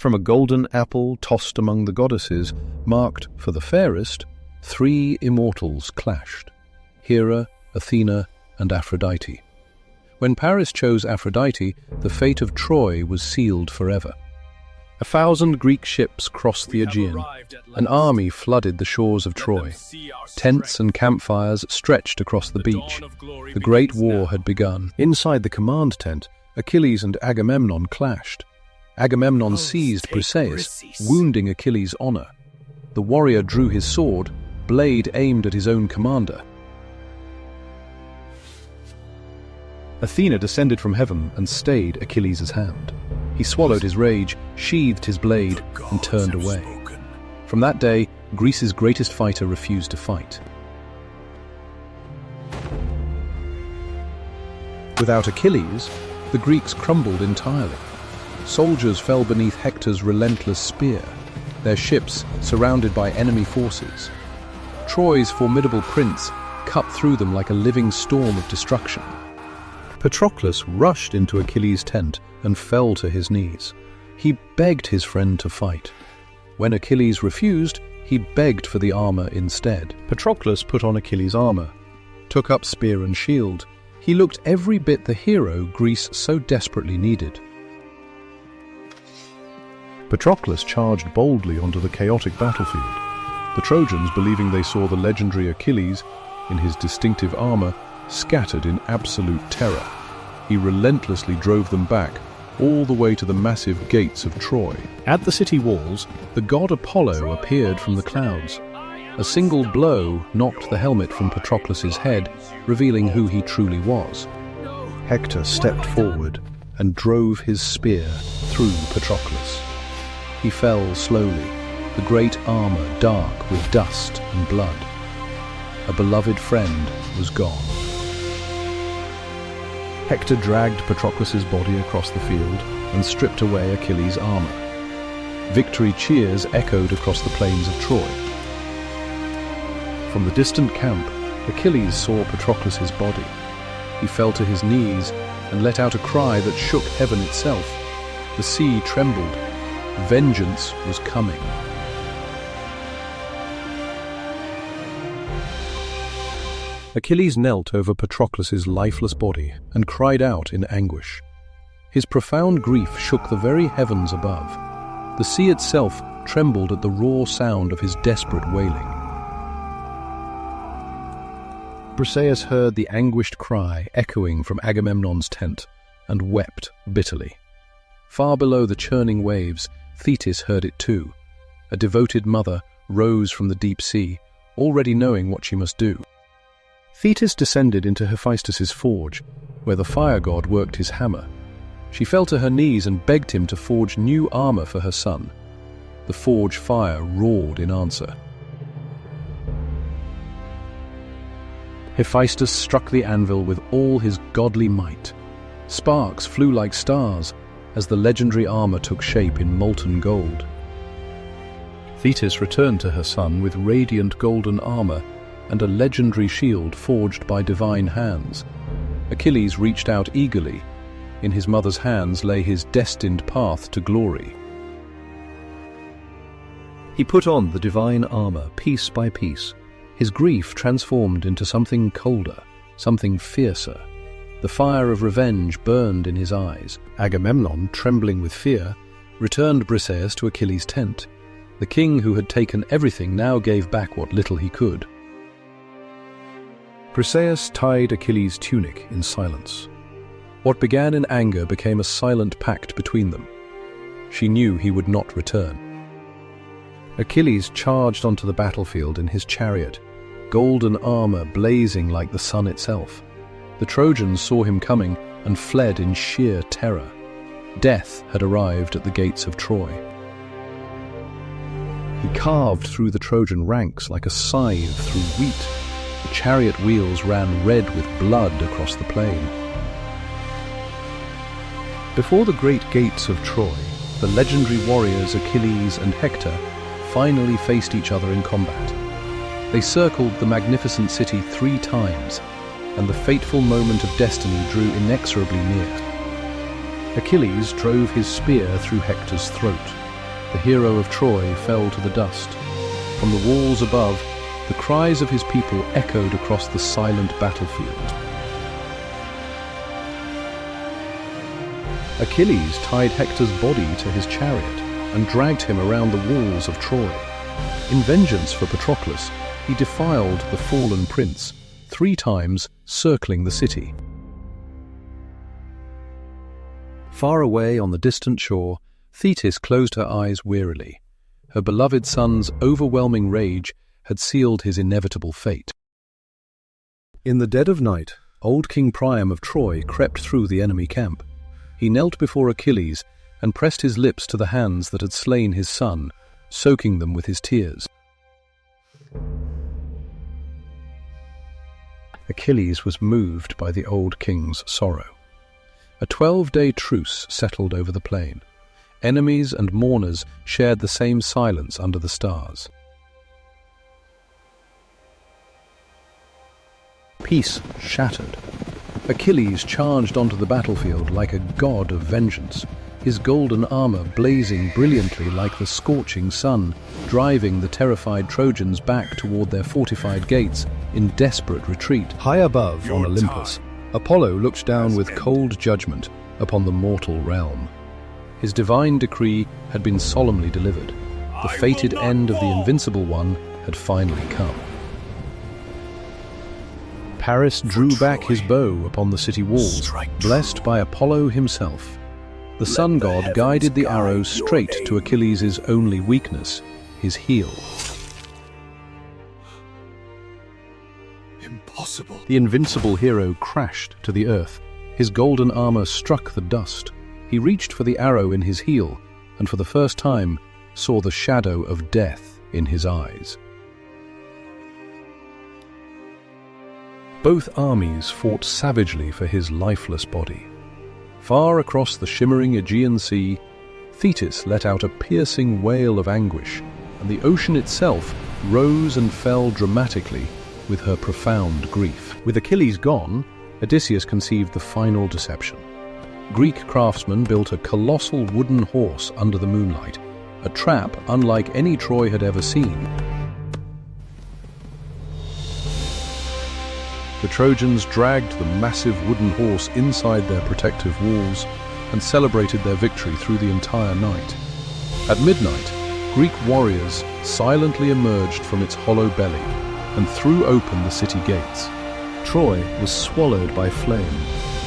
From a golden apple tossed among the goddesses, marked for the fairest, 3 immortals clashed: Hera, Athena, and Aphrodite. When Paris chose Aphrodite, the fate of Troy was sealed forever. 1,000 Greek ships crossed the Aegean. An army flooded the shores of Troy. Tents and campfires stretched across the beach. The great war had begun. Inside the command tent, Achilles and Agamemnon clashed. Agamemnon seized Briseis, wounding Achilles' honor. The warrior drew his sword, blade aimed at his own commander. Athena descended from heaven and stayed Achilles' hand. He swallowed his rage, sheathed his blade, and turned away. From that day, Greece's greatest fighter refused to fight. Without Achilles, the Greeks crumbled entirely. Soldiers fell beneath Hector's relentless spear, their ships surrounded by enemy forces. Troy's formidable prince cut through them like a living storm of destruction. Patroclus rushed into Achilles' tent and fell to his knees. He begged his friend to fight. When Achilles refused, he begged for the armor instead. Patroclus put on Achilles' armor, took up spear and shield. He looked every bit the hero Greece so desperately needed. Patroclus charged boldly onto the chaotic battlefield. The Trojans, believing they saw the legendary Achilles in his distinctive armor, scattered in absolute terror. He relentlessly drove them back, all the way to the massive gates of Troy. At the city walls, the god Apollo appeared from the clouds. A single blow knocked the helmet from Patroclus's head, revealing who he truly was. Hector stepped forward and drove his spear through Patroclus. He fell slowly, the great armor dark with dust and blood. A beloved friend was gone. Hector dragged Patroclus's body across the field and stripped away Achilles' armor. Victory cheers echoed across the plains of Troy. From the distant camp, Achilles saw Patroclus's body. He fell to his knees and let out a cry that shook heaven itself. The sea trembled. Vengeance was coming. Achilles knelt over Patroclus's lifeless body and cried out in anguish. His profound grief shook the very heavens above. The sea itself trembled at the raw sound of his desperate wailing. Briseis heard the anguished cry echoing from Agamemnon's tent and wept bitterly. Far below the churning waves, Thetis heard it too. A devoted mother rose from the deep sea, already knowing what she must do. Thetis descended into Hephaestus's forge, where the fire god worked his hammer. She fell to her knees and begged him to forge new armor for her son. The forge fire roared in answer. Hephaestus struck the anvil with all his godly might. Sparks flew like stars as the legendary armor took shape in molten gold. Thetis returned to her son with radiant golden armor and a legendary shield forged by divine hands. Achilles reached out eagerly. In his mother's hands lay his destined path to glory. He put on the divine armor piece by piece. His grief transformed into something colder, something fiercer. The fire of revenge burned in his eyes. Agamemnon, trembling with fear, returned Briseis to Achilles' tent. The king who had taken everything now gave back what little he could. Briseis tied Achilles' tunic in silence. What began in anger became a silent pact between them. She knew he would not return. Achilles charged onto the battlefield in his chariot, golden armor blazing like the sun itself. The Trojans saw him coming and fled in sheer terror. Death had arrived at the gates of Troy. He carved through the Trojan ranks like a scythe through wheat. The chariot wheels ran red with blood across the plain. Before the great gates of Troy, the legendary warriors Achilles and Hector finally faced each other in combat. They circled the magnificent city 3 times, and the fateful moment of destiny drew inexorably near. Achilles drove his spear through Hector's throat. the hero of Troy fell to the dust. From the walls above, the cries of his people echoed across the silent battlefield. Achilles tied Hector's body to his chariot and dragged him around the walls of Troy. In vengeance for Patroclus, he defiled the fallen prince, 3 times circling the city. Far away on the distant shore, Thetis closed her eyes wearily. Her beloved son's overwhelming rage had sealed his inevitable fate. In the dead of night, old King Priam of Troy crept through the enemy camp. He knelt before Achilles and pressed his lips to the hands that had slain his son, soaking them with his tears. Achilles was moved by the old king's sorrow. A 12-day truce settled over the plain. Enemies and mourners shared the same silence under the stars. Peace shattered. Achilles charged onto the battlefield like a god of vengeance, his golden armor blazing brilliantly like the scorching sun, driving the terrified Trojans back toward their fortified gates in desperate retreat. High above on Olympus, Apollo looked down with cold judgment upon the mortal realm. His divine decree had been solemnly delivered. The fated end of the Invincible One had finally come. Paris drew back his bow upon the city walls, blessed by Apollo himself. The sun god guided the arrow straight to Achilles' only weakness, his heel. Impossible. The invincible hero crashed to the earth. His golden armor struck the dust. He reached for the arrow in his heel, and for the first time saw the shadow of death in his eyes. Both armies fought savagely for his lifeless body. Far across the shimmering Aegean Sea, Thetis let out a piercing wail of anguish, and the ocean itself rose and fell dramatically with her profound grief. With Achilles gone, Odysseus conceived the final deception. Greek craftsmen built a colossal wooden horse under the moonlight, a trap unlike any Troy had ever seen. The Trojans dragged the massive wooden horse inside their protective walls and celebrated their victory through the entire night. At midnight, Greek warriors silently emerged from its hollow belly and threw open the city gates. Troy was swallowed by flame.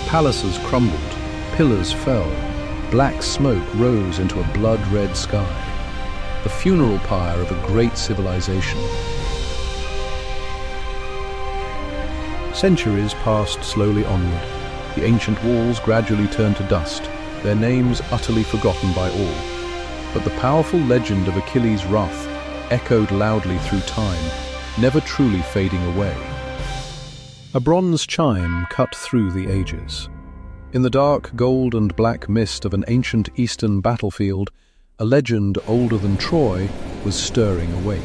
Palaces crumbled, pillars fell, black smoke rose into a blood-red sky. The funeral pyre of a great civilization. Centuries passed slowly onward. The ancient walls gradually turned to dust, their names utterly forgotten by all. But the powerful legend of Achilles' wrath echoed loudly through time, never truly fading away. A bronze chime cut through the ages. In the dark gold and black mist of an ancient eastern battlefield, a legend older than Troy was stirring awake.